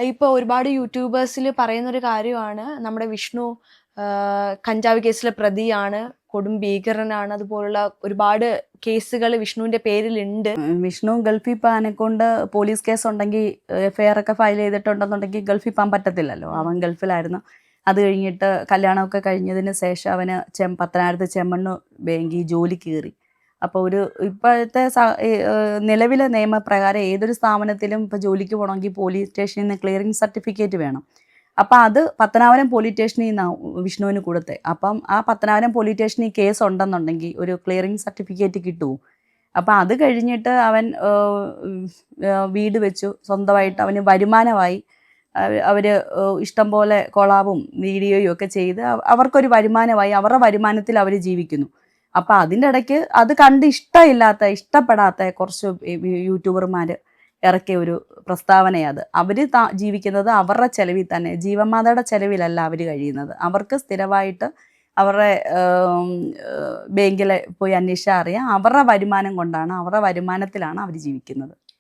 ഇപ്പൊ ഒരുപാട് യൂട്യൂബേഴ്സിൽ പറയുന്നൊരു കാര്യമാണ് നമ്മുടെ വിഷ്ണു കഞ്ചാവ് കേസിലെ പ്രതിയാണ്, കൊടും ഭീകരനാണ്, അതുപോലുള്ള ഒരുപാട് കേസുകൾ വിഷ്ണുവിന്റെ പേരിലുണ്ട്. വിഷ്ണു ഗൾഫിൽ പോകാനെ കൊണ്ട് പോലീസ് കേസ് ഉണ്ടെങ്കിൽ എഫ്ഐആർ ഒക്കെ ഫയൽ ചെയ്തിട്ടുണ്ടെന്നുണ്ടെങ്കിൽ ഗൾഫിൽ പോകാൻ പറ്റത്തില്ലല്ലോ. അവൻ ഗൾഫിലായിരുന്നു. അത് കഴിഞ്ഞിട്ട് കല്യാണമൊക്കെ കഴിഞ്ഞതിന് ശേഷം അവന് പത്തനാപുരത്ത് ചെമ്മണ്ണ് ബാങ്കിൽ ജോലി കയറി. അപ്പോൾ ഇപ്പോഴത്തെ നിലവിലെ നിയമപ്രകാരം ഏതൊരു സ്ഥാപനത്തിലും ഇപ്പോൾ ജോലിക്ക് പോകണമെങ്കിൽ പോലീസ് സ്റ്റേഷനിൽ നിന്ന് ക്ലിയറിംഗ് സർട്ടിഫിക്കറ്റ് വേണം. അപ്പം അത് പത്തനാപുരം പോലീസ് സ്റ്റേഷനിൽ നിന്നാണ് വിഷ്ണുവിന് കൊടുത്തത്. അപ്പം ആ പത്തനാപുരം പോലീസ് സ്റ്റേഷനിൽ കേസ് ഉണ്ടെന്നുണ്ടെങ്കിൽ ഒരു ക്ലിയറിംഗ് സർട്ടിഫിക്കറ്റ് കിട്ടുമോ? അപ്പം അത് കഴിഞ്ഞിട്ട് അവൻ വീട് വെച്ചു, സ്വന്തമായിട്ട് അവന് വരുമാനമായി. അവർ ഇഷ്ടം പോലെ കൊളാബും വീഡിയോയും ഒക്കെ ചെയ്ത് അവർക്കൊരു വരുമാനമായി. അവരുടെ വരുമാനത്തിൽ അവർ ജീവിക്കുന്നു. അപ്പം അതിൻ്റെ ഇടയ്ക്ക് അത് കണ്ട് ഇഷ്ടപ്പെടാത്ത കുറച്ച് യൂട്യൂബർമാർ ഇറക്കിയ ഒരു പ്രസ്താവനയത്. അവർ ജീവിക്കുന്നത് അവരുടെ ചെലവിൽ തന്നെ, ജീവമാതയുടെ ചെലവിലല്ല അവർ കഴിയുന്നത്. അവർക്ക് സ്ഥിരമായിട്ട് അവരുടെ ബാങ്കിൽ പോയി അന്വേഷിച്ചാൽ അറിയാം, അവരുടെ വരുമാനം കൊണ്ടാണ്, അവരുടെ വരുമാനത്തിലാണ് അവർ ജീവിക്കുന്നത്.